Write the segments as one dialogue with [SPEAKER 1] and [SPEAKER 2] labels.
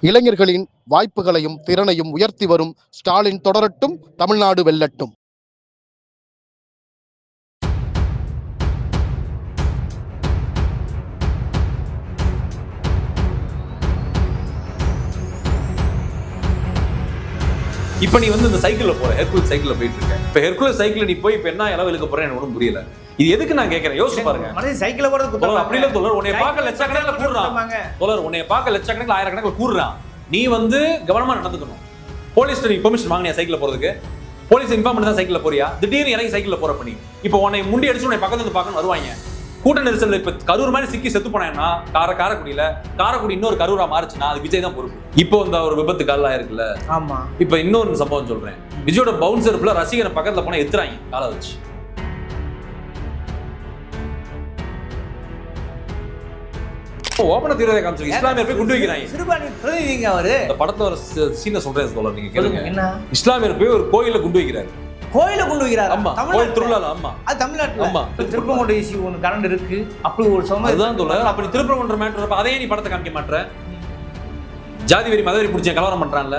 [SPEAKER 1] இளைஞர்களின் வாய்ப்புகளையும் திறனையும் உயர்த்தி வரும் ஸ்டாலின் தொடரட்டும், தமிழ்நாடு வெல்லட்டும்.
[SPEAKER 2] இப்ப நீ வந்து இந்த சைக்கிள்ல போற ஹெர்குலஸ் சைக்கிள்ல போயிட்டு இருக்க. இப்ப ஹெர்குலஸ் சைக்கிள் நீ போய் இப்ப என்ன அளவு இழுக்க போறேன்னு எனக்கு ஒன்றும் புரியல. இது எதுக்கு நான் கேட்கறேன், யோசிச்சு பாருங்க.
[SPEAKER 3] சைக்கிள்ல போறது குத்தம்
[SPEAKER 2] அப்படி இல்ல தோழர், உன்னை பார்க்க லட்சக்கணக்கில் கூடுறான் தோழர், உன்னை பார்க்க லட்சக்கணக்கில் ஆயிரக்கணக்கில் கூடுறான். நீ வந்து கவனமா நடந்துக்கணும். போலீஸ் நீ பெர்மிஷன் வாங்கினியா சைக்கிள்ல போறதுக்கு? போலீஸ் இன்ஃபார்ம் பண்ணி தான் சைக்கிள்ல போறியா? திடீர்னு இறங்கி சைக்கிள்ல போற பண்ணி இப்போ உன்னை முண்டி அடிச்சு உன்னை பக்கத்துல இருந்து பார்க்கணும் வருவாங்க. கூட்ட நெரிசல் இப்ப கரூர் மாதிரி சிக்கி செத்து போனா காரைக்குடி இன்னொரு கரூரா மாறுச்சுன்னா அது விஜய் தான் பொறுப்பு. இப்போ இந்த ஒரு விபத்து கால இருக்குல்ல,
[SPEAKER 3] ஆமா.
[SPEAKER 2] இப்ப இன்னொரு சம்பவம் சொல்றேன். விஜயோட பவுன்சர் ஃபுல்லா ரசிகரை பக்கத்துல போனா எத்துறாங்க காலை வச்சு. ஓபன தீவிரவாத காமிச்சு இஸ்லாமியர் போய் குண்டு வைக்கிறாங்க.
[SPEAKER 3] சிறுபான்மை பிரதிநிதிங்க அவரு.
[SPEAKER 2] இந்த படத்துல ஒரு சீனை சொல்றேன் தோழர், நீங்க கேளுங்க.
[SPEAKER 3] என்ன?
[SPEAKER 2] இஸ்லாமியர் போய் ஒரு கோயில குண்டு வைக்கிறாரு.
[SPEAKER 3] கோயில கொண்டு வைக்கிறாரு.
[SPEAKER 2] ஆமா, கோயில் திருவிழால. ஆமா,
[SPEAKER 3] அது தமிழ்நாட்டுல.
[SPEAKER 2] ஆமா,
[SPEAKER 3] திருப்பரங்குன்ற ஏசி ஒன்னு கரண்ட் இருக்கு. அப்படி ஒரு சமயம்
[SPEAKER 2] அதுதான் தோழர். அப்ப நீ திருப்பரங்குன்ற மேட்டர் அதே நீ படத்தை காமிக்க மாட்டற. ஜாதி வெறி மதவெறி பிடிச்ச கலவரம் பண்றான்ல,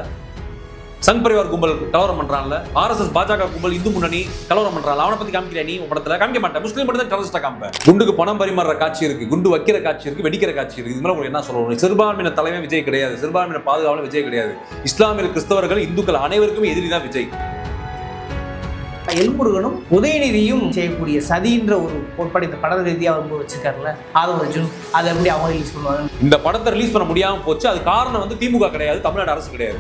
[SPEAKER 2] சங் பரிவார் கும்பல் கலவரம் பண்றான்ல, ஆர்எஸ்எஸ் பாஜக கும்பல் இந்து முன்னணி கலவரம் பண்றான்ல, அவனை பத்தி காமிக்கிற நீ படத்துல காமிக்க மாட்டேன். முஸ்லீம் மட்டும் தான் டெரரிஸ்டா காமிப்பேன். குண்டுக்கு பணம் பரிமாறுற காட்சி இருக்கு, குண்டு வைக்கிற காட்சி இருக்கு, வெடிக்கிற காட்சி இருக்கு. இது மாதிரி உங்களுக்கு என்ன சொல்லணும்? சிறுபான்மையின தலைமை விஜய் கிடையாது, சிறுபான்மையின பாதுகாவலர் விஜய் கிடையாது. இஸ்லாமியர், கிறிஸ்தவர்கள், இந்துக்கள் அனைவருக்குமே எதிரி தான் விஜய்.
[SPEAKER 3] எல்முருகனும் உதயநிதியும் செய்யக்கூடிய சதின்ற ஒரு கோட்பாடு இந்த பட ரீதியாக ரொம்ப வச்சிருக்காருல்ல, அதை எப்படி அவங்க ரிலீஸ் பண்ணுவாங்க?
[SPEAKER 2] இந்த படத்தை ரிலீஸ் பண்ண முடியாம போச்சு. அது காரணம் வந்து திமுக கிடையாது, தமிழ்நாடு அரசு கிடையாது,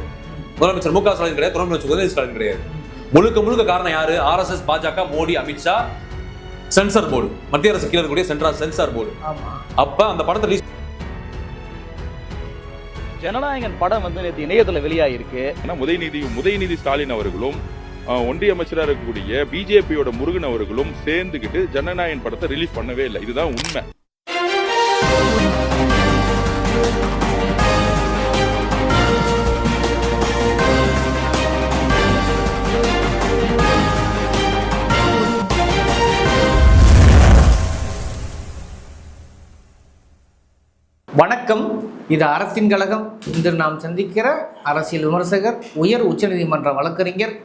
[SPEAKER 2] முதலமைச்சர் மு க ஸ்டாலின் கிடையாது, துணை முதலமைச்சர் உதயநிதி ஸ்டாலின் கிடையாது. முழுக்க காரணம் யாரு? ஆர்எஸ்எஸ், பாஜக, மோடி, அமித்ஷா, சென்சார் போர்டு, மத்திய அரசு கீழே இருக்கக்கூடிய சென்சார் போர்டு. அப்ப அந்த படத்தை ரிலீஸ்
[SPEAKER 4] ஜனநாயகன் படம் வந்து நேற்று இணையத்தில் வெளியாயிருக்கு.
[SPEAKER 5] உதயநிதி ஸ்டாலின் அவர்களும் ஒன்றிய அமைச்சராக இருக்கக்கூடிய பிஜேபியோட முருகன் அவர்களும் சேர்ந்துக்கிட்டு ஜனநாயகன் படத்தை ரிலீஸ் பண்ணவே இல்லை. இதுதான் உண்மை.
[SPEAKER 3] வணக்கம், இது அறத்தின் கழகம். இன்று நாம் சந்திக்கிற அரசியல் விமர்சகர், உயர் உச்சநீதிமன்ற வழக்கறிஞர்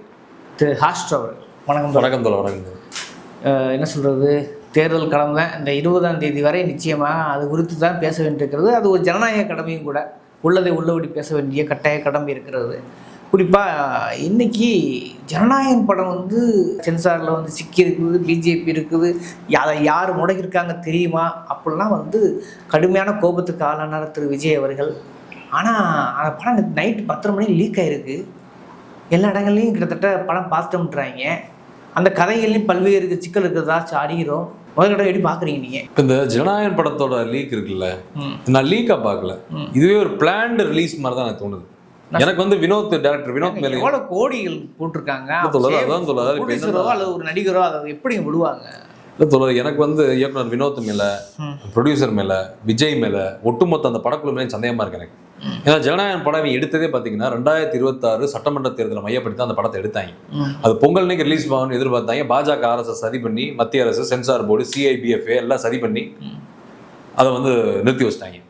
[SPEAKER 3] திரு ஹாஸ்ட் அவர். வணக்கம்.
[SPEAKER 2] வணக்கம் தோழர். வணக்கம்.
[SPEAKER 3] என்ன சொல்கிறது, தேர்தல் கடமை இந்த 20ஆம் தேதி வரை நிச்சயமாக அது குறித்து தான் பேச வேண்டியிருக்கிறது. அது ஒரு ஜனநாயக கடமையும் கூட. உள்ளதை உள்ளபடி பேச வேண்டிய கட்டாய கடமை இருக்கிறது. குறிப்பாக இன்றைக்கி ஜனநாயகன் படம் வந்து சென்சாரில் வந்து சிக்கி இருக்குது, பிஜேபி இருக்குது, அதை யார் முடக்கியிருக்காங்க தெரியுமா அப்படிலாம் வந்து கடுமையான கோபத்துக்கு ஆளானார் திரு விஜய் அவர்கள். ஆனால் அந்த படம் நைட்டு 10:30 மணிக்கு லீக் ஆகிருக்கு. எல்லா இடங்கள்லையும் கிட்டத்தட்ட படம் பார்த்துட்டுறாங்க. அந்த கதைகள்லையும் பல்வேறு சிக்கல் இருக்கிறதா அறிகிறோம். முதல்கட்ட எப்படி பார்க்குறீங்க நீங்கள்?
[SPEAKER 2] இப்போ இந்த ஜனநாயகன் படத்தோட லீக் இருக்குல்ல, நான் லீக்காக பார்க்கல, இதுவே ஒரு பிளான்டு ரிலீஸ் மாதிரி தான் எனக்கு தோணுது. எனக்கு வந்து டைரக்டர் வினோத் மேலே
[SPEAKER 3] எவ்வளோ கோடிகள் போட்டிருக்காங்க. அல்லது ஒரு நடிகரோ அதை எப்படி விடுவாங்க?
[SPEAKER 2] இல்லை தோழர், எனக்கு வந்து இயக்குனர் வினோத் மேலே, ப்ரொடியூசர் மேலே, விஜய் மேலே, ஒட்டுமொத்த அந்த படக்குழு மேலே சந்தேகமாக இருக்கு எனக்கு. ஏன்னா ஜனநாயகன் படம் எடுத்ததே பார்த்தீங்கன்னா 2026 சட்டமன்ற தேர்தலை மையப்படுத்தி அந்த படத்தை எடுத்தாங்க. அது பொங்கல் அன்னைக்கு ரிலீஸ் ஆகணும்னு எதிர்பார்த்தாங்க. பாஜக, ஆர்எஸ்எஸ் சதி பண்ணி, மத்திய அரசு, சென்சார் போர்டு, சிஐபிஎஃப்ஏ எல்லாம் சதி பண்ணி அதை வந்து நிறுத்தி வச்சிட்டாங்க.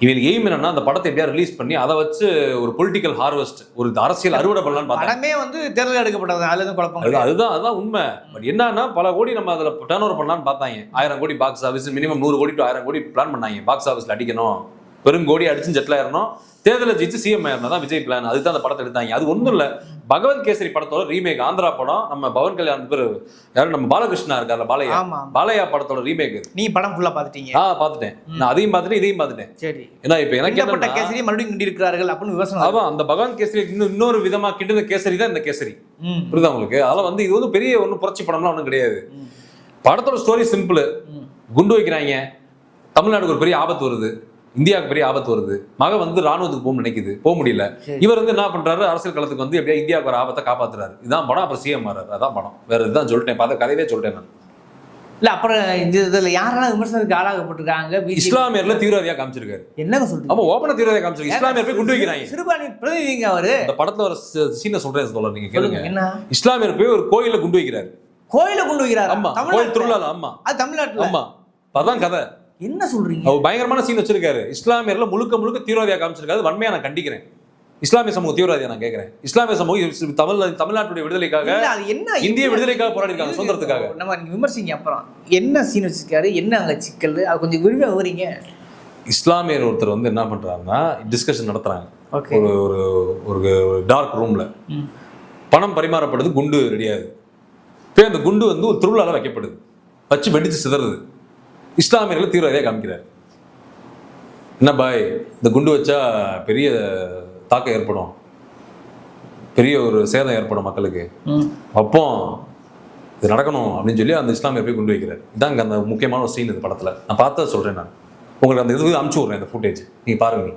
[SPEAKER 2] இவங்களுக்கு எய்ம் என்னன்னா அந்த படத்தை எப்படியா ரிலீஸ் பண்ணி அதை வச்சு ஒரு பொலிட்டிக்கல் ஹார்வெஸ்ட், ஒரு அரசியல் அறுவடை பண்ணலான்னு பார்த்தா
[SPEAKER 3] படமே வந்து தேர்தல் எடுக்கப்பட்டது.
[SPEAKER 2] அதுதான் உண்மை. பட் என்னன்னா பல கோடி நம்ம அதில் டர்ன் ஓவர் பண்ணலான்னு பார்த்தாங்க. 1000 கோடி பாக்ஸ் ஆஃபீஸ், மினிமம் 100 கோடி டு 1000 கோடி பிளான் பண்ணாங்க. பாக்ஸ் ஆஃபீஸில் அடிக்கணும், பெரும் கோடி அடிச்சு ஜெட்டில் ஏறணும், தேர்தலை ஜெயிச்சு சிஎம் ஏறணும் தான் விஜய் பிளான். அதுதான் அந்த படத்தை எடுத்தாங்க. அது ஒன்றும் இல்லை, பகவத் கேசரி படத்தோட ரீமேக். ஆந்திரா படம், நம்ம பவன் கல்யாண் பேர் யாரும் நம்ம பாலகிருஷ்ணா இருக்கார்ல, பாலையா படத்தோட ரீமேக்.
[SPEAKER 3] நீ படம் ஃபுல்லா பார்த்துட்டீங்க?
[SPEAKER 2] பார்த்துட்டேன். நான் அதையும் பார்த்துட்டேன், இதையும் பார்த்துட்டேன்.
[SPEAKER 3] சரி.
[SPEAKER 2] ஏன்னா இப்போ எனக்கு
[SPEAKER 3] கேசரி மறுபடியும் கிண்டி இருக்கிறார்கள் அப்படின்னு விவசாயம்.
[SPEAKER 2] அதான் அந்த பகவான் கேசரி இன்னொரு விதமா கிட்டுன கேசரி தான் இந்த கேசரி. புரியுதா உங்களுக்கு? அதெல்லாம் வந்து இது வந்து பெரிய ஒன்றும் புரட்சி படம்லாம் ஒன்றும் கிடையாது. படத்தோட ஸ்டோரி சிம்பிள். குண்டு வைக்கிறாங்க, தமிழ்நாடுக்கு ஒரு பெரிய ஆபத்து வருது, இந்தியாவுக்கு பெரிய ஆபத்து வருது, மகன் வந்து ராணுவத்துக்கு போக நினைக்குது, போக முடியல. இவர் வந்து என்ன பண்றாரு, அரசியல் களத்துக்கு வந்து எப்படியா இந்தியாவுக்கு ஒரு ஆபத்தை காப்பாத்துறாரு. இதுதான் படம். அப்புறம் சிஎம் மாறாரு. அதான் படம். வேற இதுதான் சொல்லிட்டேன், பார்த்த கதையவே சொல்லிட்டேன் நான்.
[SPEAKER 3] இல்ல அப்புறம் இதுல யாரெல்லாம் விமர்சனத்துக்கு ஆளாகப்பட்டிருக்காங்க?
[SPEAKER 2] இஸ்லாமியர்ல தீவிரவாதியா காமிச்சிருக்காரு.
[SPEAKER 3] என்னங்க சொல்றீங்க?
[SPEAKER 2] ஆமா, ஓபனா தீவிரவாதியா காமிச்சிருக்காரு. இஸ்லாமியர் போய் குண்டு வைக்கிறாங்க.
[SPEAKER 3] சிறுபான்மை பிரதிநிதிங்க அவரு.
[SPEAKER 2] இந்த படத்துல ஒரு சீனை சொல்றேன் தோழர், நீங்க கேளுங்க.
[SPEAKER 3] என்ன?
[SPEAKER 2] இஸ்லாமியர் போய் ஒரு கோயில குண்டு வைக்கிறாரு.
[SPEAKER 3] கோயில குண்டு வைக்கிறாரு?
[SPEAKER 2] ஆமா, கோயில் திருவிழால. ஆமா,
[SPEAKER 3] அது தமிழ்நாட்டுல.
[SPEAKER 2] ஆமா, அதான் கதை.
[SPEAKER 3] என்ன சொல்றீங்க?
[SPEAKER 2] அவர் பயங்கரமான சீன் வச்சிருக்காரு. இஸ்லாமியர்ல முழுக்க முழுக்க தீவிரவாதியா காமிச்சிருக்காரு. வன்மையா நான் கண்டிக்கிறேன். இஸ்லாமிய சமூக தீவிரவாதியா நான் கேட்கிறேன். இஸ்லாமிய சமூகம் தமிழ்நாட்டுடைய விடுதலைக்காக, இந்திய விடுதலைக்காக போராடி இருக்காங்க, சுதந்திரத்துக்காக.
[SPEAKER 3] நம்ம நீங்க விமர்சிங்க. அப்புறம் என்ன சீன் வச்சிருக்காரு, என்ன அங்க சிக்கல், அது கொஞ்சம் விரிவா விவரிங்க.
[SPEAKER 2] இஸ்லாமியர் ஒருத்தர் வந்து என்ன பண்றாருன்னா டிஸ்கஷன் நடத்துறாங்க. ஒரு ஒரு டார்க் ரூம்ல பணம் பரிமாறப்படுது, குண்டு ரெடியாகுது. இப்போ அந்த குண்டு வந்து ஒரு திருவிழால வைக்கப்படுது, வச்சு வெடிச்சு சிதறுது. இஸ்லாமியர்கள் தீவிரவாதியா காமிக்கிறார். என்ன பாய், இந்த குண்டு வச்சா பெரிய தாக்கம் ஏற்படும், பெரிய ஒரு சேதம் ஏற்படும் மக்களுக்கு, அப்போ இது நடக்கணும் அப்படின்னு சொல்லி அந்த இஸ்லாமியர் போய் குண்டு வைக்கிறார். இதாங்க அந்த முக்கியமான ஒரு சீன் இந்த படத்தில். நான் பார்த்தா சொல்கிறேன். நான் உங்களுக்கு அந்த இது அனுப்பிச்சி விட்றேன், இந்த ஃபுட்டேஜ் நீங்கள் பாருங்க.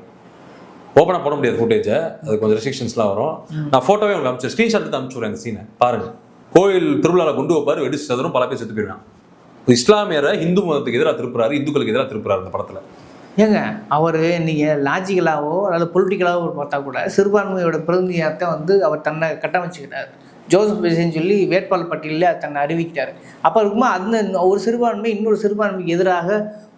[SPEAKER 2] ஓப்பனாக போட முடியாது ஃபுட்டேஜை, அது கொஞ்சம் ரெஸ்ட்ரிக்ஷன்ஸ்லாம் வரும். நான் ஃபோட்டோவே உங்களுக்கு அனுப்பிச்சு ஸ்க்ரீன்ஷாட் எடுத்து அனுப்பிச்சி விட்றேன். அந்த சீனை பாருங்கள். கோயில் திருவிழாவில் குண்டு வைப்பார், வெடிச்சு சதுரும், பல பேர் செத்து போயிடுவான். இஸ்லாமியரை இந்து மதத்துக்கு எதிராக திருப்புறாரு, இந்துக்களுக்கு எதிராக திருப்புறாரு இந்த படத்தில்.
[SPEAKER 3] ஏங்க அவர் நீங்கள் லாஜிக்கலாவோ அல்லது பொலிட்டிக்கலாவோ பார்த்தா கூட சிறுபான்மையோட பிரதிநிதியத்தை வந்து அவர் தன்னை கட்டமைச்சுக்கிட்டார். ஜோசப் விஜய்ன்னு சொல்லி வேட்பாளர் பட்டியலில் தன்னை அறிவிக்கிறார். அப்போ இருக்கும்போது அந்த ஒரு சிறுபான்மை இன்னொரு சிறுபான்மைக்கு எதிராக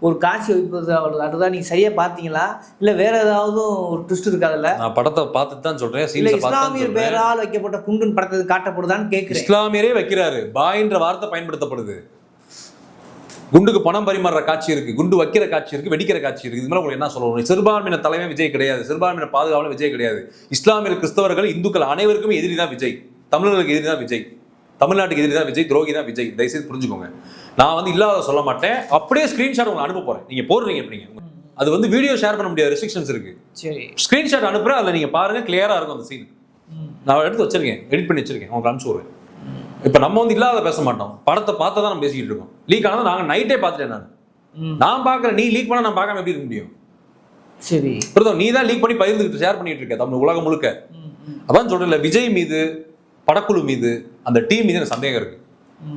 [SPEAKER 3] ஒரு காட்சி வைப்பது அவ்வளோ, அதுதான் நீங்கள் சரியாக பார்த்தீங்களா இல்லை வேற ஏதாவது ஒரு ட்விஸ்ட் இருக்காதுல்ல? நான்
[SPEAKER 2] படத்தை பார்த்துட்டு தான் சொல்கிறேன்.
[SPEAKER 3] இல்லை இஸ்லாமியர் பேரால் வைக்கப்பட்ட குண்டுன்னு படத்தை காட்டப்படுதான்னு கேட்குறேன்.
[SPEAKER 2] இஸ்லாமியரே வைக்கிறாரு, பாயின்ற வார்த்தை பயன்படுத்தப்படுது. குண்டுக்கு பணம் பரிமாறுற காட்சி இருக்கு, குண்டு வைக்கிற காட்சி இருக்கு, வெடிக்கிற காட்சி இருக்கு. இது மாதிரி உங்களுக்கு என்ன சொல்லணும்? சிறுபான்மையின தலைமை விஜய் கிடையாது, சிறுபான்மையின பாதுகாவலர் விஜய் கிடையாது. இஸ்லாமியர், கிறிஸ்தவர்கள், இந்துக்கள் அனைவருக்குமே எதிரி தான் விஜய். தமிழர்களுக்கு எதிரி தான் விஜய், தமிழ்நாட்டுக்கு எதிரி தான் விஜய், துரோகி தான் விஜய். தயவுசெய்து புரிஞ்சுக்கோங்க. நான் வந்து இல்லாத சொல்ல மாட்டேன். அப்படியே ஸ்கிரீன்ஷாட் உங்களுக்கு அனுப்ப போறேன், நீங்க போடுறீங்க. எப்படிங்க அது வந்து வீடியோ ஷேர் பண்ண முடியாது, ரெஸ்ட்ரிக்ஷன்ஸ் இருக்கு.
[SPEAKER 3] சரி,
[SPEAKER 2] ஸ்கிரீன்ஷாட் அனுப்புறேன், அதில் நீங்க பாருங்க, கிளியரா இருக்கும் அந்த சீன். நான் எடுத்து வச்சிருக்கேன், எடிட் பண்ணி வச்சிருக்கேன், உங்களுக்கு அனுப்பிச்சு விடுறேன். இப்போ நம்ம வந்து இல்லாத பேச மாட்டோம், படத்தை பார்த்தா தான் நம்ம பேசிக்கிட்டு இருக்கோம். லீக் ஆனது நாங்கள் நைட்டே பார்த்துட்டேன். நான் பார்க்குறேன், நீ லீக் பண்ண நான் பார்க்காம எப்படி இருக்க முடியும்? சரி பிரதம், நீ தான் லீக் பண்ணி பகிர்ந்துக்கிட்டு ஷேர் பண்ணிட்டு இருக்க தமிழ் உலகம் முழுக்க. அதான் சொல்றேன்ல, விஜய் மீது, படக்குழு மீது, அந்த டீம் மீது எனக்கு சந்தேகம் இருக்கு.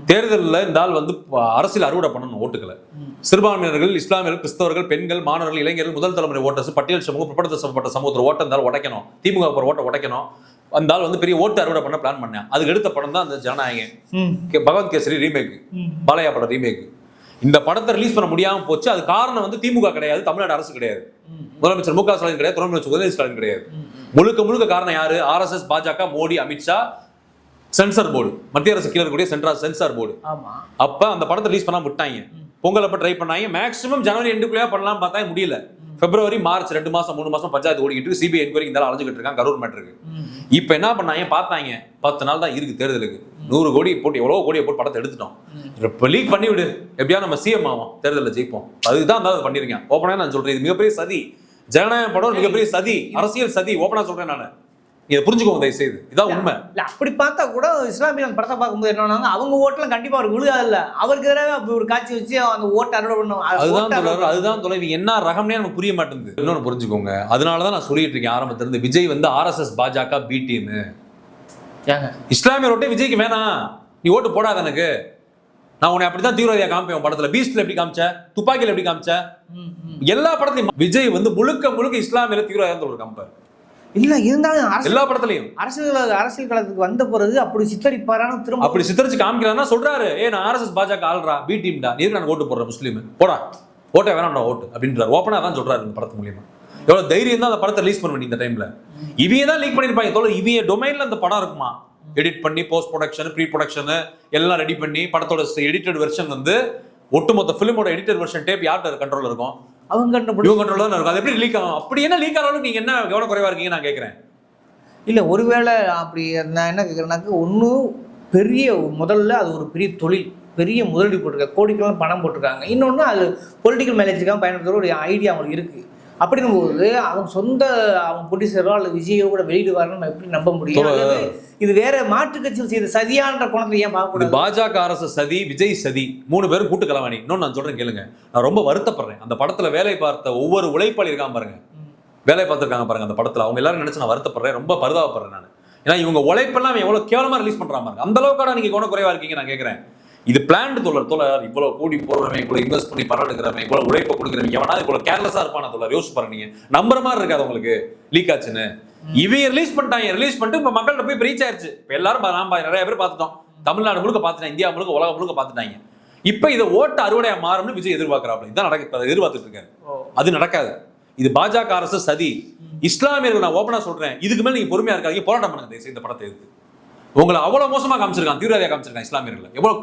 [SPEAKER 2] தேர்தலில் இந்த ஆள் வந்து அரசியல் அறுவடை பண்ணணும் ஓட்டுக்களை. சிறுபான்மையினர்கள், இஸ்லாமியர்கள், கிறிஸ்தவர்கள், பெண்கள், மாணவர்கள், இளைஞர்கள், முதல் தலைமுறை ஓட்டர்ஸ், பட்டியல் சமூகம், பிற்படுத்தப்பட்ட சமூகத்தில் ஓட்ட இருந்தாலும் உடைக்கணும், திமுக ஓட்ட உடைக்கணும். அந்த ஆள் வந்து பெரிய ஓட்டு அறுவடை பண்ண பிளான் பண்ணேன். அதுக்கு எடுத்த படம் தான் அந்த ஜனநாயகன், பகவத் கேசரி ரீமேக், பாலையா படம் ரீமேக். இந்த படத்தை ரிலீஸ் பண்ண முடியாம போச்சு. அது காரணம் வந்து திமுக கிடையாது, தமிழ்நாடு அரசு கிடையாது, முதலமைச்சர் மு க ஸ்டாலின் கிடையாது, துணை முதலமைச்சர் உதயநிதி ஸ்டாலின் கிடையாது. முழுக்க முழுக்க காரணம் யாரு? RSS, பாஜக, மோடி, அமித்ஷா, சென்சார் போர்டு, மத்திய அரசு கீழே இருக்கக்கூடிய சென்சார் போர்டு. அப்ப அந்த படத்தை ரிலீஸ் பண்ணாம விட்டாங்க. பொங்கல் அப்ப ட்ரை பண்ணாங்க, மேக்ஸிமம் ஜனவரி எண்டுக்குள்ளே பண்ணலாம் பார்த்தா முடியல. பிப்ரவரி, மார்ச் 2 மாசம் 3 மாசம் பஞ்சாயத்து ஓடிக்கிட்டு, சிபிஐ என்கொயரி இந்த அலைஞ்சிட்டு இருக்காங்க, கரூர் மேட்டருக்கு. இப்ப என்ன பண்ணாங்க பார்த்தாங்க, 10 நாள் தான் இருக்கு தேர்தலுக்கு, 100 கோடி போட்டு எவ்வளவு கோடியை போட்டு படத்தை எடுத்துட்டோம். இப்ப லீக் பண்ணி விடு, எப்படியா நம்ம சிஎம் ஆகும், தேர்தலில் ஜெயிப்போம். அதுதான் இருந்தாலும் பண்ணிருக்கேன். ஓப்பனா நான் சொல்றேன், இது மிகப்பெரிய சதி. ஜனநாயக படம் மிகப்பெரிய சதி, அரசியல் சதி. ஓப்பனா சொல்றேன் நான், இதை புரிஞ்சுக்கோங்க தயவு செய்து, இதான் உண்மை. இல்ல அப்படி பார்த்தா கூட இஸ்லாமியர் படத்தை பார்க்கும்போது என்ன, அவங்க ஓட்டெல்லாம் கண்டிப்பா அவருக்கு விழுகாதுல்ல, அவருக்கு எதிராக அப்படி ஒரு காட்சி வச்சு அந்த ஓட்டை அறுவடை பண்ணும். அதுதான் தொலைவி என்ன ரகம்னே நமக்கு புரிய மாட்டேங்குது. இன்னொன்னு புரிஞ்சுக்கோங்க, அதனாலதான் நான் சொல்லிட்டு இருக்கேன் ஆரம்பத்துல இருந்து, விஜய் வந்து RSS, பாஜக, பி டீம். இஸ்லாமியர் ஓட்டே விஜய்க்கு வேணாம், நீ ஓட்டு போடாத எனக்கு, நான் உன்னை அப்படித்தான் தீவிரவாதியா காமிப்பேன். படத்துல பீஸ்ட்ல எப்படி காமிச்ச, துப்பாக்கியில எப்படி காமிச்ச, எல்லா படத்துலயும் விஜய் வந்து முழுக்க முழுக்க இஸ்லாமியர் தீவிரவாதம் ஒரு காமிப்பார். இல்ல இருந்தாலும் எல்லா படத்துலயும் அரசியல் களத்துக்கு வந்த பிறகு அப்படி சித்தரிப்பாரான, திரும்ப அப்படி சித்தரிச்சு காமிக்கிறாருன்னா சொல்றாரு, நான் RSS, பாஜக ஆள்றா, பி டீம்டா, நீ நான் ஓட்டு போடுறேன், முஸ்லீம் போடா, ஓட்டே வேணாம்டா ஓட்டு அப்படின்றாரு. ஓப்பனா தான் சொல்றாரு இந்த படத்து மூலியமா. எவ்வளவு தைரியம் தான் அந்த படத்தை ரிலீஸ் பண்ணி இந்த டைம்ல. இவங்க தான் லீக் பண்ணிருப்பாங்க தோழர். இவங்க டொமைன்ல அந்த படம் இருக்குமா, எடிட் பண்ணி போஸ்ட் ப்ரொடக்ஷன், ப்ரீ ப்ரொடக்ஷன் எல்லாம் ரெடி பண்ணி படத்தோட எடிட்டட் வெர்ஷன் வந்து ஒட்டுமொத்த ஃபிலிமோட எடிட்டட் வெர்ஷன் டேப் யார்கிட்ட கண்ட்ரோல் இருக்கும்? அவங்க கண்ட்ரோல் தான் இருக்கும். அது எப்படி லீக் ஆகும்? அப்படி என்ன லீக் ஆனாலும் நீங்க என்ன கவனம் குறைவா இருக்கீங்க நான் கேட்கிறேன். இல்ல ஒருவேளை அப்படி நான் என்ன கேட்கறேன்னாக்க, ஒன்றும் பெரிய முதல்ல அது ஒரு பெரிய தொழில், பெரிய முதலீடு போட்டிருக்காங்க, கோடிக்கெல்லாம் பணம் போட்டிருக்காங்க. இன்னொன்று அது பொலிட்டிக்கல் மேனேஜுக்காக பயன்படுத்துகிற ஒரு ஐடியா அவங்களுக்கு இருக்குது. அப்படிங்கும்போது அவங்க சொந்த அவங்க ப்ரொடியூசரோ அல்லது விஜயோ கூட வெளியிடுவாருன்னு நம்ம எப்படி நம்ப முடியும்? இது வேற மாற்று கட்சியில் செய்த சதியான்ற கோணத்தை ஏன் பார்க்கக்கூடாது? பாஜக அரசு சதி, விஜய் சதி, 3 பேரும் கூட்டு கலவாணி. இன்னொன்று நான் சொல்றேன் கேளுங்க, நான் ரொம்ப வருத்தப்படுறேன். அந்த படத்துல வேலை பார்த்த ஒவ்வொரு உழைப்பாளி இருக்காம பாருங்க, வேலை பார்த்துருக்காங்க பாருங்க அந்த படத்துல, அவங்க எல்லாரும் நினைச்சு நான் வருத்தப்படுறேன், ரொம்ப பரிதாபப்படுறேன் நான். ஏன்னா இவங்க உழைப்பெல்லாம் எவ்வளவு கேவலமா ரிலீஸ் பண்றாங்க பாருங்க. அந்த அளவுக்கான நீங்க கவனம் குறைவா இருக்கீங்க நான் கேட்கிறேன். இது பிளான்டு தோழர், இவ்வளவு கூடி போடுறவன், இவ்வளவு இன்வெஸ்ட் பண்ணி படம் எடுக்கிறவன், இவ்வளவு உழைப்பை கொடுக்குறவங்க எவனா இவ்வளவு கேர்லெஸ்ஸா இருப்பான தோழர்? யோசிச்சு பாருங்க, நீங்க நம்புற மாதிரி இருக்காது உங்களுக்கு லீக் ஆச்சுன்னு. இவங்க ரிலீஸ் பண்ணிட்டாங்க, ரிலீஸ் பண்ணிட்டு இப்ப மக்கள்கிட்ட போய் ரீச் ஆயிருச்சு. இப்ப எல்லாரும் நிறைய பேர் பார்த்துட்டோம், தமிழ்நாடு முழுக்க பார்த்துட்டாங்க, இந்தியா முழுக்க, உலகம் முழுக்க பார்த்துட்டாங்க. இப்ப இதை ஓட்டு அறுவடையா மாறும்னு விஜய் எதிர்பார்க்கிறாப்ல. இதான் எதிர்பார்த்துட்டு இருக்காரு. அது நடக்காது. இது பாஜக அரசு சதி. இஸ்லாமியர்கள் நான் ஓப்பனா சொல்றேன், இதுக்கு மேல நீங்க பொறுமையா இருக்காதீங்க, போராட்டம் பண்ணுங்க இந்த படத்தை எதிர்த்து. உங்களை அவ்வளவு மோசமா காமிச்சிருக்கான், தீவிரவாதியா காமிச்சிருக்கான் இஸ்லாமியர்கள். எவ்வளவு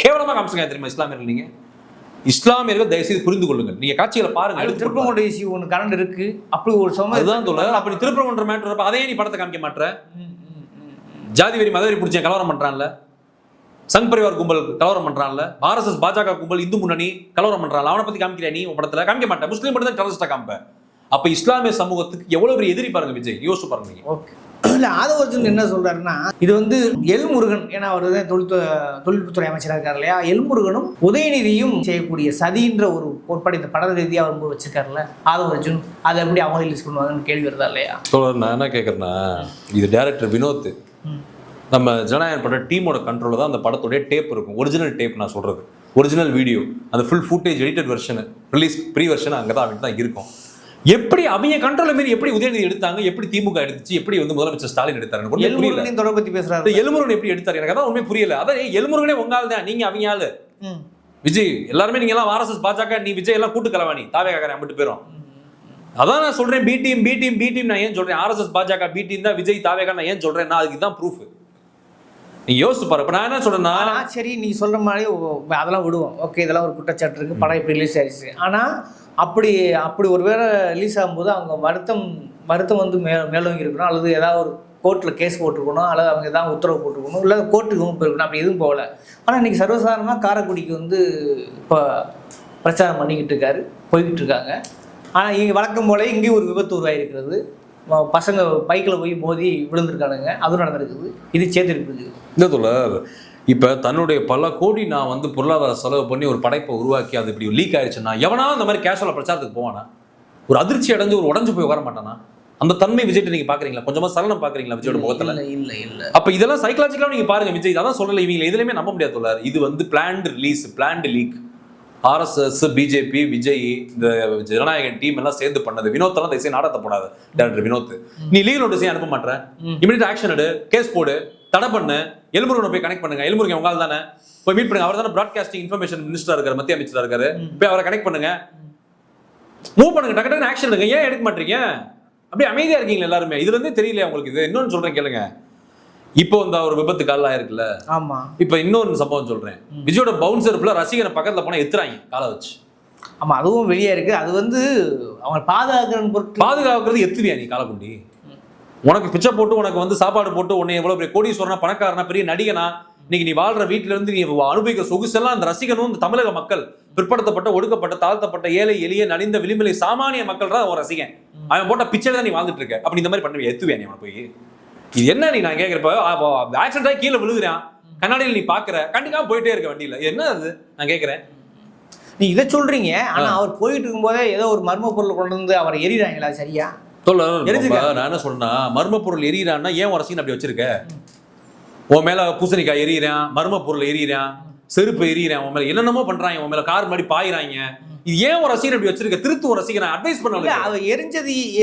[SPEAKER 2] கேவலமா காமிச்சிருக்காங்க தெரியுமா இஸ்லாமியர்கள்? நீங்க இஸ்லாமியர்கள் தயவுசெய்து புரிந்து கொள்ளுங்கள். நீங்க காட்சிகளை பாருங்க.
[SPEAKER 3] திருப்பரங்குன்ற இஷ்யூ ஒன்று கரண்ட் இருக்கு, அப்படி ஒரு சமயம்
[SPEAKER 2] அதுதான் தோழர். அப்படி திருப்பரங்குன்ற மேட்டர் அதே நீ படத்தை காமிக்க மாட்டேற. ஜாதி வெறி மதவெறி பிடிச்ச கலவரம் பண்றான்ல, சங் பரிவார் கும்பல் கலவரம் பண்றான்ல, RSS பாஜக கும்பல் இந்து முன்னணி கலவரம் பண்றான்ல, அவனை பத்தி காமிக்கிற நீ உன் படத்துல காமிக்க மாட்டேன். முஸ்லீம் மட்டும் தான் டெரரிஸ்டா காமிப்ப. அப்ப இஸ்லாமிய சமூகத்துக்கு எவ்வளவு பெரிய எதிரி பாருங்க விஜய், யோசிச்சு பாருங்க நீங்க.
[SPEAKER 3] ஓகே. இல்லை, ஆதவர்ஜுன் என்ன சொல்றாருன்னா, இது வந்து எல்முருகன், ஏன்னா அவர் தான் தொழில்நுட்பத்துறை அமைச்சராக இருக்கார் இல்லையா, எல்முருகனும் உதயநிதியும் செய்யக்கூடிய சதின்ற ஒரு கோட்பாடு இந்த பட ரீதியாக அவர் வச்சிருக்காருல்ல ஆதவர்ஜுன், அதை எப்படி அவங்க ரிலீஸ் பண்ணுவாங்கன்னு கேள்வி வருதா இல்லையா?
[SPEAKER 2] நான் என்ன கேட்கறேன்னா, இது டைரக்டர் வினோத் நம்ம ஜனநாயகன் பட டீமோட கண்ட்ரோல தான் அந்த படத்துடைய டேப் இருக்கும். ஒரிஜினல் டேப் நான் சொல்றது, ஒரிஜினல் வீடியோ, அந்த full footage edited version release pre version அங்கே தான் இருக்கும். எப்படி அவங்க கண்ட்ரோல மீறி எப்படி உதயநிதி எடுத்தாங்க, எப்படி திமுக எடுத்துச்சு, எப்படி வந்து முதலமைச்சர் ஸ்டாலின் எடுத்தாரு,
[SPEAKER 3] எல்முருகனின் தொடர்பை பத்தி பேசுறாரு.
[SPEAKER 2] எல்முருகன் எப்படி எடுத்தாரு எனக்கு அதான் உண்மை புரியல. அதான் எல்முருகனே உங்கால் தான், நீங்க அவங்க ஆளு விஜய். எல்லாருமே நீங்க எல்லாம் RSS பாஜக, நீ விஜய் எல்லாம் கூட்டு கலவாணி தாவே காக்கறேன் அம்பிட்டு போயிரும். அதான் நான் சொல்றேன், பி டீம் நான் ஏன் சொல்றேன், RSS பாஜக பி டீம் தான், விஜய் தாவேகா நான் ஏன் சொல்றேன், அதுக்கு தான் ப்ரூஃப். நீ யோசிச்சு பாரு. இப்ப நான் என்ன சொல்றேன்னா,
[SPEAKER 3] சரி நீ சொல்ற மாதிரி அதெல்லாம் விடுவோம், ஓகே, இதெல்லாம் ஒரு குற்றச்சாட்டு இருக்கு, படம் இப்படி ரிலீஸ் ஆயிடுச்சு. ஆனா அப்படி ஒருவேளை ரிலீஸ் ஆகும்போது அவங்க வருத்தம் வந்து மேலோங்கி இருக்கணும், அல்லது ஏதாவது ஒரு கோர்ட்டில் கேஸ் போட்டிருக்கணும், அல்லது அவங்க ஏதாவது உத்தரவு போட்டிருக்கணும், இல்லை கோர்ட்டுக்கு போயிருக்கணும், அப்படி எதுவும் போகல. ஆனால் இன்றைக்கி சர்வசாதாரணமாக காரைக்குடிக்கு வந்து இப்போ பிரச்சாரம் பண்ணிக்கிட்டு போய்கிட்டு இருக்காங்க. ஆனால் இங்கே வழக்கம் போல இங்கேயும் ஒரு விபத்து உருவாகிருக்கிறது, பசங்க பைக்கில் போய் மோதி விழுந்திருக்கானுங்க, அதுவும் நடந்திருக்குது. இது சேர்த்துருக்கு
[SPEAKER 2] இந்த தோழர். இப்போ தன்னுடைய பல கோடி நான் வந்து பொருளாதார செலவு பண்ணி ஒரு படைப்பை உருவாக்கி அது இப்படி லீக் ஆயிடுச்சுன்னா எவனாலும் அந்த மாதிரி கேஷுவலாக பிரச்சாரத்துக்கு போவானா? ஒரு அதிர்ச்சி அடைஞ்சு ஒரு உடஞ்சு போய் வர மாட்டானா? அந்த தன்மை விஜய்ட்டு நீங்க பாக்குறீங்களா? கொஞ்சமா சலனம் பாக்குறீங்களா விஜயோட முகத்துல?
[SPEAKER 3] இல்ல.
[SPEAKER 2] அப்ப இதெல்லாம் சைக்காலஜிக்கலா நீங்க பாருங்க விஜய். அதான் சொல்லல, இவங்க எதுலையுமே நம்ப முடியாது தோழர். இது வந்து planned release, planned leak. RSS, BJP, Vijay, இந்த ஜனநாயகன் டீம் எல்லாம் சேர்ந்து பண்ணது. வினோத்தெல்லாம் தயவுசெய்து நாடகத்தை போடாது டைரக்டர் வினோத். நீ லீகல் நோட்டீஸ் அனுப்ப மாட்டேன், இமிடியேட் ஆக்ஷன் எடு, கேஸ் போடு, தடை பண்ணு, எல்முருகனை போய் கனெக்ட் பண்ணுங்க. எல்முருகன் உங்களால் தானே போய் மீட் பண்ணுங்க. அவர் தானே பிராட்காஸ்டிங் இன்ஃபர்மேஷன் மினிஸ்டரா இருக்காரு, மத்திய அமைச்சரா இருக்காரு. போய் அவரை கனெக்ட் பண்ணுங்க, மூவ் பண்ணுங்க, டக்கு டக்குன்னு ஆக்ஷன் எடுங்க. ஏன் எடுக்க மாட்டீங்க? அப்படியே அமைதியா இருக்கீங்களா எல்லாருமே? இதுல இருந்தே தெரியலையா உங்களுக்கு? இது இன்னொன்னு சொல்றேன் கேளுங்க. இப்போ இந்த ஒரு விபத்து கால ஆயிருக்குல்ல,
[SPEAKER 3] ஆமா.
[SPEAKER 2] இப்ப இன்னொரு சம்பவம் சொல்றேன். விஜயோட பவுன்சர் ஃபுல்லா ரசிகனை பக்கத்துல போனா எத்துறாங்க காலை வச்சு.
[SPEAKER 3] ஆமா, அதுவும் வெளியே இருக்கு. அது வந்து அவங்க
[SPEAKER 2] பாதுகாக்கிறது எத்துவியா நீ காலக்குண்டி? உனக்கு பிச்சை போட்டு, உனக்கு வந்து சாப்பாடு போட்டு, உன்னை எவ்வளவு பெரிய கோடீஸ்வரனா, பணக்காரனா, பெரிய நடிகனா, இன்னைக்கு நீ வாழ்ற வீட்டுல இருந்து நீ அனுபவிக்கிற சொகுசெல்லாம் அந்த ரசிகனும் இந்த தமிழக மக்கள், பிற்படுத்தப்பட்ட, ஒடுக்கப்பட்ட, தாழ்த்தப்பட்ட, ஏழை எளிய, நலிந்த, விளிம்பலை சாமானிய மக்கள் தான் ஒரு ரசிகன். அவன் போட்ட பிச்சை தான் நீ வாழ்ந்துட்டு இருக்க. அப்படி இந்த மாதிரி பண்ணுவியா? எத்துவியா நீ அவனை போய்? இது என்ன நீ? நான் கேட்கிறப்ப ஆக்சிடென்ட் ஆகி கீழே விழுகுறான், கண்ணாடியில் நீ பாக்குற, கண்டிப்பா போயிட்டே இருக்க வண்டியில. என்ன அது நான் கேட்கிறேன்.
[SPEAKER 3] நீ இதை சொல்றீங்க, ஆனா அவர் போயிட்டு இருக்கும் போதே ஏதோ ஒரு மர்ம பொருள் கொண்டு வந்து அவரை எரியுறாங்களா? சரியா
[SPEAKER 2] நான் என்ன சொன்னா, மர்ம பொருள் எரியிறான்னா ஏன் ரசிகன் அப்படி வச்சிருக்க? உன் மேல பூசணிக்காய் எரியிறான், மர்ம பொருள் எரியிறான், செருப்பு எரியிறான், உன் மேல என்னென்னமோ பண்றாங்க, உன் மேல கார் மாதிரி பாயிறாங்க. இது ஏன் ஒரு ரசிகன் அப்படி வச்சிருக்க? திருத்து ஒரு ரசிகனை அட்வைஸ் பண்ணல.
[SPEAKER 3] அவர்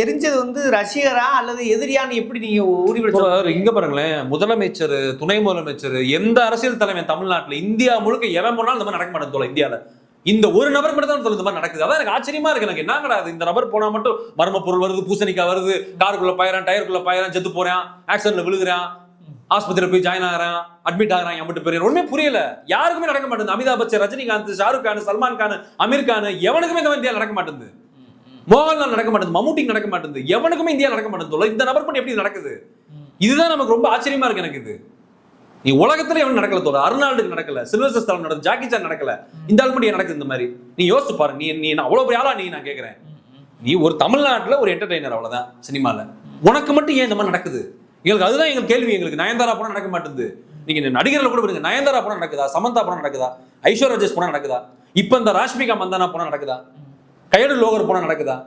[SPEAKER 3] எரிஞ்சது வந்து ரசிகரா அல்லது எதிரியான்னு எப்படி நீங்க உறுதிப்படுத்த?
[SPEAKER 2] இங்க பாருங்களேன், முதலமைச்சர், துணை முதலமைச்சர், எந்த அரசியல் தலைவன் தமிழ்நாட்டுல இந்தியா முழுக்க எவன் போனாலும் இந்த மாதிரி நடக்க மாட்டேன் இந்தியால. இந்த ஒரு நபர் மட்டும் தான் இந்த மாதிரி நடக்குது. அதான் எனக்கு ஆச்சரியமா இருக்கு. எனக்கு என்ன கிடையாது, இந்த நபர் போனா மட்டும் மர்ம பொருள் வருது, பூசணிக்காய் வருது, காருக்குள்ள பாயிறான், டயருக்குள்ள பாயிறான், செத்து போறான், ஆக்சிடென்ட்ல விழுகுறான், ஆஸ்பத்திரியில போய் ஜாயின் ஆகிறான், அட்மிட் ஆகிறான், அம்பிட்டு பேர் ஒண்ணுமே புரியல. யாருக்குமே நடக்க மாட்டேங்குது. அமிதாப் பச்சன், ரஜினிகாந்த், ஷாருக் கான், சல்மான் கான், அமீர் கான், எவனுக்குமே இந்த இந்தியாவில் நடக்க மாட்டேங்குது. மோகன்லால் நடக்க மாட்டேங்குது, மம்முட்டிக்கு நடக்க மாட்டேங்குது, எவனுக்குமே இந்தியா நடக்க மாட்டேங்குது. இந்த நபர் பண்ணி எப்படி நடக்குது? இதுதான் நமக்கு ரொம்ப ஆச்சரியமா இருக்கு எனக்கு. இது நீ உலகத்துல எவன் நடக்கல தோட, அர்னால்டுக்கு நடக்கல, சில்வஸ்டர் ஸ்டாலோன் நடக்குது, ஜாக்கி சான் நடக்கல, இந்த ஆள் மட்டும் நடக்குது இந்த மாதிரி. நீ யோசிச்சு பாரு. நீ அவ்வளவு பெரிய ஆளா? நான் கேட்கிறேன், நீ ஒரு தமிழ்நாட்டுல ஒரு என்டர்டெய்னர், அவ்வளவுதான் சினிமால. உனக்கு மட்டும் ஏன் இந்த மாதிரி நடக்குது? எங்களுக்கு அதுதான் எங்க கேள்வி. எங்களுக்கு நயன்தாரா போனா நடக்க மாட்டேங்குது. நீங்க நடிகர்கள் கூட விடுங்க, நயன்தாரா போனா நடக்குதா? சமந்தா போனா நடக்குதா? ஐஸ்வர்யா ராஜேஷ் போனா நடக்குதா? இப்ப இந்த ராஷ்மிகா மந்தானா போனா நடக்குதா? கையடு லோகர் போனா நடக்குதா?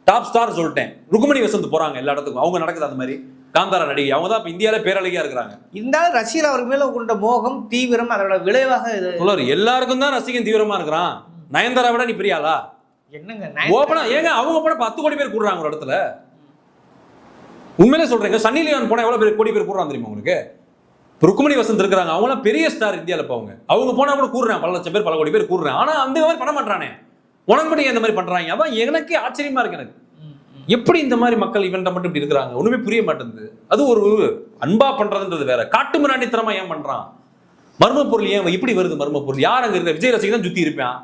[SPEAKER 2] டாப் ஸ்டார் சொல்லிட்டேன், ருக்குமணி வசந்த் போறாங்க எல்லா இடத்துக்கும், அவங்க நடக்குது அந்த மாதிரி. காந்தாரா நடிகை, அவங்க தான் இப்ப இந்தியாவில பேரழகியா இருக்கிறாங்க. இருந்தாலும்
[SPEAKER 3] ரசிகர் அவருக்கு மேல கொண்ட மோகம், தீவிரம், அதோட விளைவாக
[SPEAKER 2] எல்லாருக்கும் தான் ரசிகன் தீவிரமா இருக்கிறான். நயன்தாரா விட நீ பெரியாளா?
[SPEAKER 3] என்னங்க
[SPEAKER 2] ஓபனா ஏங்க அவங்க போன 10 கோடி பேர் கூடுறாங்க ஒரு இடத்துல. உண்மையிலே சொல்றேங்க, சன்னி லியோன் போனா எவ்வளவு பேர் கோடி பேர் கூடுறாங்க தெரியுமா உங்களுக்கு? ருக்குமணி வசந்த் இருக்கிறாங்க, அவங்களாம் பெரிய ஸ்டார் இந்தியாவில். இப்போ அவங்க போனா கூட கூடுறேன், பல லட்சம் பேர் பல கோடி பேர் கூடுறேன். ஆனா அந்த மாதிரி பண்ண மாட்டானே, உனக்கு மட்டும் இந்த மாதிரி பண்றாங்க. அதான் எனக்கே ஆச்சரியமா இருக்கு. எனக்கு எப்படி இந்த மாதிரி மக்கள் இவன்ட்ட மட்டும் இப்படி இருக்கிறாங்க ஒண்ணுமே புரிய மாட்டேங்குது. அது ஒரு அன்பா பண்றதுன்றது வேற, காட்டு மிராண்டித்தனமா ஏன் பண்றான்? மர்ம பொருள் ஏன் இப்படி வருது? மர்ம பொருள் யார் அங்க இருக்க? விஜய் ரசிகன் தான் சுத்தி இருப்பான்.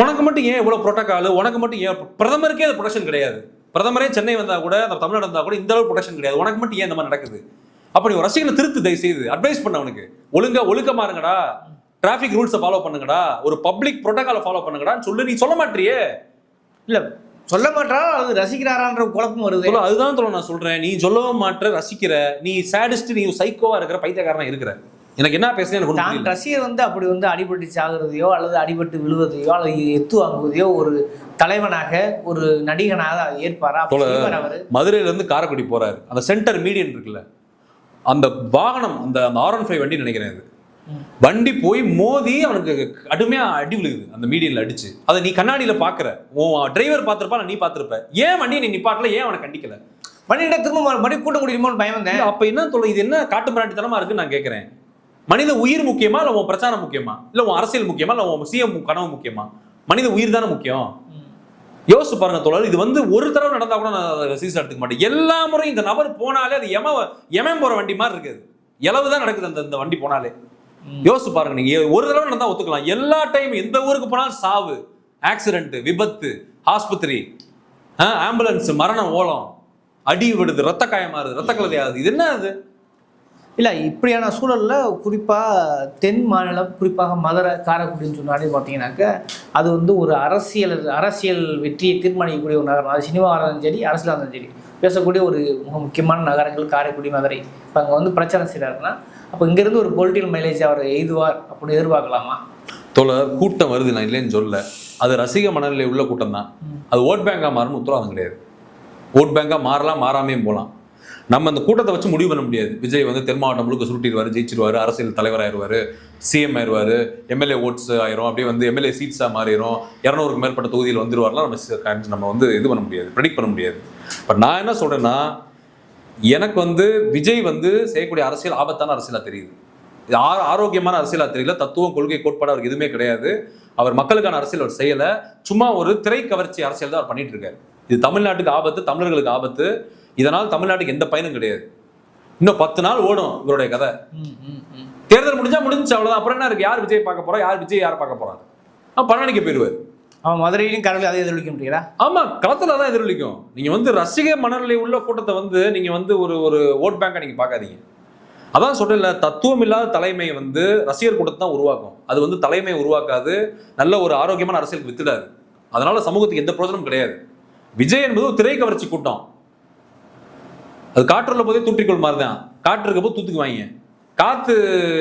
[SPEAKER 2] உனக்கு மட்டும் ஏன் இவ்வளவு புரோட்டோகால்? உனக்கு மட்டும் ஏன்? பிரதமருக்கே அது ப்ரொடக்ஷன் கிடையாது. பிரதமரே சென்னை வந்தா கூட, தமிழ்நாடு வந்தா கூட இந்த அளவு ப்ரொடக்ஷன் கிடையாது. உனக்கு மட்டும் ஏன் இந்த மாதிரி நடக்குது? அப்ப நீ ஒரு ரசிகனை திருத்து, தயவு செய்து அட்வைஸ் பண்ண அவனுக்கு. ஒழுக்கமா இருங்கடா, டிராபிக் ரூல்ஸை ஃபாலோ பண்ணுங்கடா, ஒரு பப்ளிக் புரோட்டோகாலை ஃபாலோ பண்ணுங்கடான்னு சொல்லு. நீ சொல்ல மாட்டியே.
[SPEAKER 3] இல்ல சொல்ல மாட்டா, அது ரசிக்கிறாரான்ற குழப்பம் வருது.
[SPEAKER 2] அதுதான் நான் சொல்றேன். நீ சொல்லவும் மாட்ட, ரசிக்கிற, நீ சாடிஸ்ட், நீ சைக்கோவா இருக்கிற, பைத்தியக்காரனா இருக்கிற. எனக்கு என்ன பேசுறேன் எனக்கு
[SPEAKER 3] தான் ரசிகர் அப்படி அடிபட்டு சாகுறதையோ அல்லது அடிபட்டு விழுவதையோ அல்லது எத்து வாங்குவதையோ ஒரு தலைவனாக ஒரு நடிகனாக ஏற்பாரா?
[SPEAKER 2] மதுரையில இருந்து காரைக்குடி போறாரு, அந்த சென்டர் மீடியன் இருக்குல்ல, அந்த வாகனம், அந்த R15 வண்டி நினைக்கிறேன், அது வண்டி போய் மோதி அவனுக்கு கடுமையா அடி விழுகுது, அந்த மீடியன்ல அடிச்சு. அதை நீ கண்ணாடியில பாக்குற, டிரைவர் பார்த்திருப்பா, நீ பார்த்திருப்ப. ஏன் வண்டியை நீ நிப்பாட்டல? ஏன் அவனை கண்டிக்கல? வண்டியிட திரும்ப மறுபடியும் கூட்ட முடியுமோன்னு பயம் வந்தேன். அப்ப என்ன சொல்ல, இது என்ன காட்டு மிராண்டித்தனமா இருக்குன்னு நான் கேட்கிறேன். மனித உயிர் முக்கியமா இல்ல உன் பிரச்சாரம் முக்கியமா? இல்ல உன் அரசியல் முக்கியமா? இல்ல உன் சிஎம் கனவு முக்கியமா? மனித உயிர் தானே முக்கியம். யோசிச்சு பாருங்க தோழர், இது ஒரு தடவை நடந்தா கூட நான் சீசா எடுத்துக்க மாட்டேன். எல்லா முறையும் இந்த நபர் போனாலே அது எமன் போற வண்டி மாதிரி இருக்குது. இளவுதான் நடக்குது அந்த வண்டி போனாலே. யோசிச்சு பாருங்க, நீங்க ஒரு தடவை நடந்தா ஒத்துக்கலாம். எல்லா டைம் எந்த ஊருக்கு போனாலும் சாவு, ஆக்சிடென்ட், விபத்து, ஆஸ்பத்திரி, ஆம்புலன்ஸ், மரணம், ஓலம், அடி விடுது, ரத்த காயமாறுது, ரத்த கலதை ஆகுது. இது என்ன அது?
[SPEAKER 3] இல்லை, இப்படியான சூழலில் குறிப்பாக தென் மாநிலம், குறிப்பாக மதுரை, காரைக்குடின்னு சொன்னாலே பார்த்தீங்கன்னாக்க அது ஒரு அரசியல் வெற்றியை தீர்மானிக்கக்கூடிய ஒரு நகரம். அது சினிமாவாக இருந்தாலும் சரி, அரசியலாக இருந்தாலும் சரி, பேசக்கூடிய ஒரு மிக முக்கியமான நகரங்கள் காரைக்குடி, மதுரை. இப்போ அங்கே பிரச்சாரம் செய்கிறாருன்னா அப்போ இங்கேருந்து ஒரு பொலிட்டிக்கல் மைலேஜ் அவர் எய்துவார் அப்படின்னு எதிர்பார்க்கலாமா?
[SPEAKER 2] தோழர், கூட்டம் வருது, நான் இல்லைன்னு சொல்ல. அது ரசிக மனநிலை உள்ள கூட்டம் தான். அது ஓட் பேங்காக மாறணும் உத்தரவாதம் கிடையாது. ஓட் பேங்காக மாறலாம், மாறாமே போகலாம். நம்ம அந்த கூட்டத்தை வச்சு முடிவு பண்ண முடியாது. விஜய் தென் மாவட்டம் முழுக்க சுருட்டிடுவார், ஜெயிச்சிருவார், அரசியல் தலைவராயிருவார், சிஎம் ஆயிடுவார், எம்எல்ஏ ஓட்ஸ் ஆயிரும், அப்படியே எம்எல்ஏ சீட்ஸாக மாறிடும், 200க்கு மேற்பட்ட தொகுதியில் வந்துருவார்லாம் நம்ம இது பண்ண முடியாது, ப்ரெடிக்ட் பண்ண முடியாது. பட் நான் என்ன சொல்றேன்னா, எனக்கு விஜய் செய்யக்கூடிய அரசியல் ஆபத்தான அரசியலாக தெரியுது. இது ஆரோக்கியமான அரசியலாக தெரியல. தத்துவம், கொள்கை, கோட்பாடு அவருக்கு எதுவுமே கிடையாது. அவர் மக்களுக்கான அரசியல் அவர் செய்யலை. சும்மா ஒரு திரை கவர்ச்சி அரசியல் தான் அவர் பண்ணிட்டு இருக்காரு. இது தமிழ்நாட்டுக்கு ஆபத்து, தமிழர்களுக்கு ஆபத்து. இதனால் தமிழ்நாட்டுக்கு எந்த பயனும் கிடையாது. இன்னும் 10 நாள் ஓடும் இவருடைய கதை. தேர்தல் முடிஞ்சு அவ்வளவுதான். அப்புறம் என்ன இருக்கு? யார் விஜய் பார்க்க போறா? யார் பார்க்க போறாரு? பழனிக்கு போயிருவார்.
[SPEAKER 3] அவன் மதுரையிலும் கரவில் அதை எதிரொலிக்க முடியல.
[SPEAKER 2] ஆமா, களத்துல தான் எதிரொலிக்கும். நீங்க ரசிக மனநிலை உள்ள கூட்டத்தை நீங்க ஒரு ஓட் பேங்கா நீங்க பார்க்காதீங்க. அதான் சொல்றேன்ல, தத்துவம் இல்லாத தலைமை ரசிகர் கூட்டத்தை தான் உருவாக்கும். அது தலைமையை உருவாக்காது, நல்ல ஒரு ஆரோக்கியமான அரசியலுக்கு வித்துடாது. அதனால சமூகத்துக்கு எந்த பிரோஜனமும் கிடையாது. விஜய் என்பது ஒரு திரை கவர்ச்சி கூட்டம். அது காற்றுள்ள போதே தூற்றிக்கொள் மாதிரிதான். காற்று இருக்க போது தூத்துக்கு வாங்க, காத்து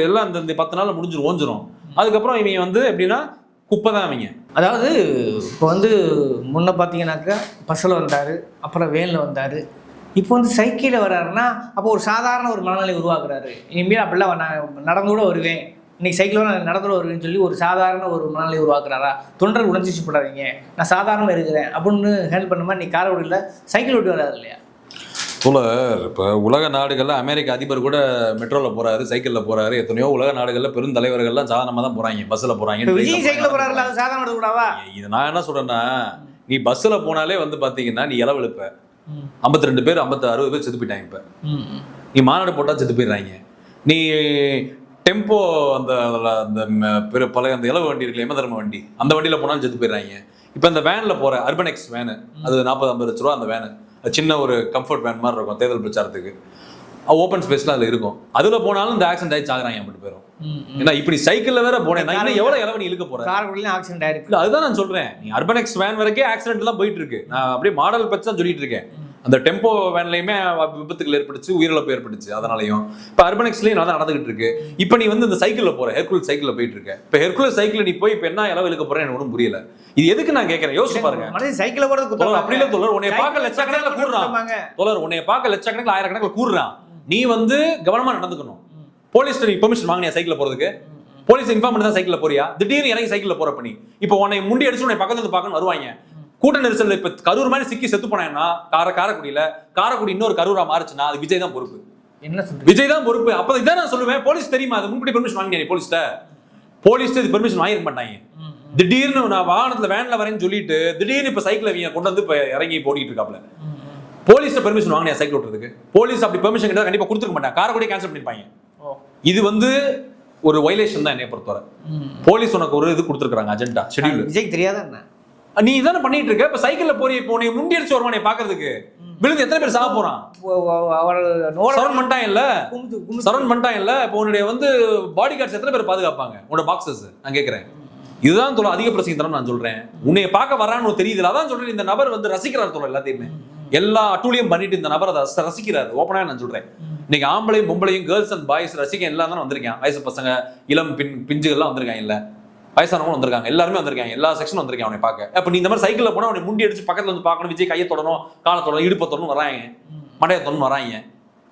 [SPEAKER 2] எல்லாம் இந்த 10 நாள்ல முடிஞ்சிடும், ஓஞ்சிரும். அதுக்கப்புறம் இவங்க எப்படின்னா குப்பை தான் அவங்க.
[SPEAKER 3] அதாவது இப்போ முன்ன பார்த்தீங்கன்னாக்கா பஸ்ஸில் வந்தார், அப்புறம் வேனில் வந்தார், இப்போ சைக்கிளில் வர்றாருன்னா அப்போ ஒரு சாதாரண ஒரு மனநிலை உருவாக்குறாரு. இனிமேல் அப்படிலாம் நான் நடந்து கூட வருவேன், இன்னைக்கு சைக்கிளோட நடந்து கூட வருவேன்னு சொல்லி ஒரு சாதாரண ஒரு மனநிலை உருவாக்குறாரா? தொண்டர் உணர்ச்சி போடாதீங்க, நான் சாதாரணமாக இருக்கிறேன் அப்படின்னு ஹேண்டில் பண்ண மாதிரி நீ காரைக்குடியில் சைக்கிள் ஓட்டி வராது இல்லையா?
[SPEAKER 2] தோழர், இப்போ உலக நாடுகளில் அமெரிக்க அதிபர் கூட மெட்ரோவில் போறாரு, சைக்கிளில் போறாரு. எத்தனையோ உலக நாடுகளில் பெரும் தலைவர்கள்லாம் சாதாரணமாக தான் போறாங்க, பஸ்ஸில் போறாங்க.
[SPEAKER 3] விஜய் சைக்கிளில் போறாரு, அது சாதாரண கூடாவா?
[SPEAKER 2] இது நான் என்ன சொல்றேன்னா, நீ பஸ்ஸில் போனாலே பார்த்தீங்கன்னா நீ இளவெழுப்ப 52 பேர் 60 பேர் செத்து போயிட்டாங்க. இப்போ நீ மாநாடு போட்டால் செத்து போயிடுறாங்க. நீ டெம்போ அந்த பழைய அந்த இளவு வண்டி இருக்குல்ல, எமதர்ம வண்டி, அந்த வண்டியில் போனாலும் செத்து போயிடுறாங்க. இப்போ இந்த வேனில் போற அர்பனெக்ஸ் வேனு, அது 40-50 லட்ச ரூபா. அந்த வேனு சின்ன ஒரு கம்ஃபர்ட் வேன் மாதிரி இருக்கும், தேர்தல் பிரச்சாரத்துக்கு ஓப்பன் ஸ்பேஸ்லாம் அதில் இருக்கும். அதில் போனாலும் இந்த ஆக்சிடென்ட் ஆகி சாகுறாங்க 50 பேரும். ஏன்னா இப்படி சைக்கிளில் வேற போனேன், நான் எவ்வளோ இளவு நீ இழுக்க போறேன்?
[SPEAKER 3] காரைக்குடியிலும் ஆக்சிடென்ட் ஆயிருக்கு.
[SPEAKER 2] அதுதான் நான் சொல்றேன். நீ அர்பனெக்ஸ் வேன் வரைக்கும் ஆக்சிடென்ட் தான் போயிட்டு இருக்கு. நான் அப்படியே மாடல் பற்றி தான் சொல்லிட்டு இருக்கேன். அந்த டெம்போ வேன்லையுமே விபத்துகள் ஏற்பட்டுச்சு, உயிரிழப்பு ஏற்பட்டுச்சு. அதனாலையும் இப்போ அர்பனெக்ஸ்லேயும் நல்லா நடந்துகிட்டு இருக்கு. இப்போ நீ இந்த சைக்கிளில் போற, ஹெர்குலஸ் சைக்கிளில் போயிட்டு இருக்க. இப்போ ஹெர்குலஸ் சைக்கிள் நீ போய் இப்போ என்ன இளவு இழுக்க போறேன்னு எனக்கு ஒன்றும் புரியல. இது எதுக்கு நான் கேட்கறேன்? யோசிச்சு பாருங்க.
[SPEAKER 3] சைக்கிள் போறது
[SPEAKER 2] அப்படி இல்லை தோழர், உன்னை பார்க்க லட்சக்கணக்கில் கூடுறான். தோழர், உன்னை பார்க்க லட்சக்கணக்கில் ஆயிரக்கணக்கில் கூடுறான். நீ கவனமா நடந்துக்கணும். போலீஸ் நீ பெர்மிஷன் வாங்கினியா சைக்கிள் போறதுக்கு? போலீஸ் இன்ஃபார்ம் பண்ணி தான் சைக்கிள் போறியா? திடீர்னு இறங்கி சைக்கிள் போற பண்ணி இப்போ உன்னை முண்டி அடிச்சு உன்னை பக்கத்துல பார்க்கணும் வருவாங்க. கூட்ட நெரிசல் இப்ப கரூர் மாதிரி சிக்கி செத்து போனேன்னா காரைக்குடியில காரைக்குடி இன்னொரு கரூரா மாறுச்சுன்னா அது விஜய் தான் பொறுப்பு.
[SPEAKER 3] என்ன சொல்றீங்க?
[SPEAKER 2] விஜய் தான் பொறுப்பு. அப்ப இதான் நான் சொல்லுவேன், போலீஸ் தெரியுமா? அது முன்னாடி பெர்மிஷன் வாங்கினீங்க போலீஸ்ட்ட? போலீஸ் இது பெர்மிஷன் வாங்கிருக்க மாட்டாங்க. திடீர்னு நான் வாகனத்துல வேன்ல வரேன்னு சொல்லிட்டு திடீர்னு இப்ப சைக்கிள் அவங்க கொண்டு வந்து இப்ப இறங்கி போடிட்டு இருக்காப்ல. போலீஸ்ட்ட பெர்மிஷன் வாங்கினியா சைக்கிள் ஓட்டுறதுக்கு? போலீஸ் அப்படி பெர்மிஷன் கேட்டா கண்டிப்பா கொடுத்துருக்க மாட்டாங்க, காரை கூட கேன்சல் பண்ணிருப்பாங்க. இது வந்து ஒரு வயலேஷன் தான் என்னை பொறுத்தவரை. போலீஸ் உனக்கு ஒரு இது கொடுத்துருக்காங்க, அஜெண்டா ஷெட்யூல்.
[SPEAKER 3] விஜய் தெரியாதா என்ன?
[SPEAKER 2] நீ இதானே பண்ணிட்டு இருக்க. இப்ப சைக்கிள்ல போறீ, இப்போ உன்னை முண்டி அடிச்சு வருவானே பாக்குறதுக்கு, விழுந்து எத்தனை பேர் சாக போறான்?
[SPEAKER 3] அவர்
[SPEAKER 2] சரவண் பண்ணிட்டான் இல்ல, சரவண் பண்ணிட்டான் இல்ல. இப்போ உன்னுடைய வந்து பாடி கார்ட்ஸ் எத்தனை பேர் பாதுகாப்பாங்க உன்னோட பாக்ஸஸ்? நான் கேட்கிறேன். இதுதான் தோல அதிக பிரசங்க தரம். நான் சொல்றேன், உன்னை பார்க்க வரான்னு தெரியுதுல, அதான் சொல்றேன். இந்த நபர் வந்து ரசிக்கிறார் தோல, எல்லாத்தையுமே எல்லா அட்டூழியம் பண்ணிட்டு இந்த நபர் அதை ரசிக்கிறாரு. ஓப்பனா நான் சொல்றேன், இன்னைக்கு ஆம்பளையும் பொம்பளையும் கேர்ள்ஸ் அண்ட் பாய்ஸ் ரசிக்க எல்லாம் தான் வந்திருக்கேன். வயசு பசங்க, இளம் பிஞ்சுகள்லாம் வந்திருக்காங்க, இல்ல வயசானவங்களும் வந்திருக்காங்க, எல்லாருமே வந்திருக்காங்க, எல்லா செக்ஷனும் வந்திருக்காங்க அவனை பார்க்க. அப்ப நீ இந்த மாதிரி சைக்கிள்ல போனா அவனை முண்டி அடிச்சு பக்கத்துல வந்து பார்க்கணும், விஜய் கையை தொடணும், காலை தொடணும், இடுப்பை தொடணும் வராங்க, மண்டையை தொடணும் வராங்க.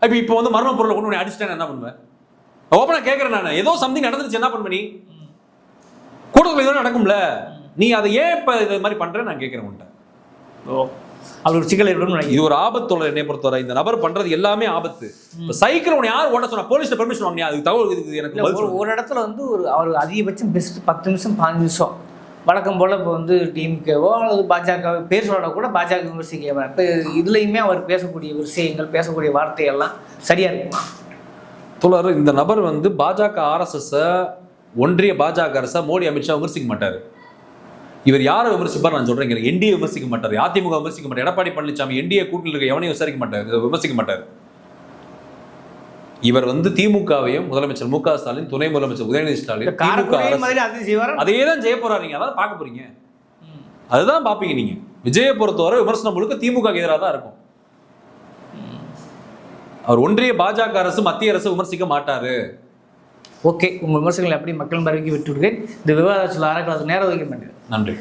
[SPEAKER 2] அப்ப இப்போ வந்து மர்ம பொருளை கொண்டு உன்னை அடிச்சுட்டேன் என்ன பண்ணுவேன்? ஓப்பனா கேட்கறேன் நான், ஏதோ சம்திங் நடந்துருச்சு, என்ன பண்ணுவ நீ? கூட்டத்தில் எதுவும் நடக்கும்ல, நீ அதை ஏன் இப்ப இது மாதிரி பண்றேன்னு நான் கேட்கிறேன் உன்ட்ட.
[SPEAKER 3] அது ஒரு சிக்கல் ஏற்படும்.
[SPEAKER 2] இது ஒரு ஆபத்தோட என்னை பொறுத்தவரை. இந்த நபர் பண்றது எல்லாமே ஆபத்து. இப்ப சைக்கிள் உன்னை யார் ஓட்ட சொன்னா? போலீஸ்ல பெர்மிஷன் வாங்கினியா? அதுக்கு தகவல் இது எனக்கு
[SPEAKER 3] ஒரு இடத்துல வந்து அவர் அதிகபட்சம் பெஸ்ட் 10 நிமிஷம் 15 நிமிஷம் வழக்கம் போல் இப்போ வந்து டிஎம்கேவோ அல்லது பாஜக பேர் சொல்ல கூட பாஜக விமர்சிக்க. இப்போ இதுலையுமே அவர் பேசக்கூடிய விஷயங்கள், பேசக்கூடிய வார்த்தையெல்லாம் சரியா இருக்குமா?
[SPEAKER 2] தோழர், இந்த நபர் வந்து பாஜக RSS ஒன்றிய பாஜக அரசை மோடி அமித்ஷா விமர்சிக்க மாட்டாரு. இவர் யாரை விமர்சிப்பார் நான் சொல்றேன். என்டிஏ விமர்சிக்க மாட்டார், அதிமுக விமர்சிக்க மாட்டார், எடப்பாடி பழனிசாமி என்டிஏ கூட்டணியில் இருக்க எவனையும் விமர்சிக்க மாட்டார். இவர் வந்து திமுகவையும் முதலமைச்சர் மு.க. ஸ்டாலின், துணை முதலமைச்சர் உதயநிதி ஸ்டாலின், அதே தான் செய்ய போறாரு. நீங்க அதான் பார்க்க போறீங்க, அதுதான் பார்ப்பீங்க நீங்க. விஜயை பொறுத்தவரை விமர்சனம் முழுக்க திமுக எதிராக தான் இருக்கும். அவர் ஒன்றிய பாஜக அரசு மத்திய அரசு விமர்சிக்க மாட்டாரு.
[SPEAKER 3] ஓகே, உங்கள் விமர்சனங்களை எப்படி மக்கள் பார்வைக்கு விட்டு விடுவேன். இந்த விவாதத்தில் அறக்கலத்துக்கு நேரம் வைக்க மாட்டேன்.
[SPEAKER 2] நன்றி.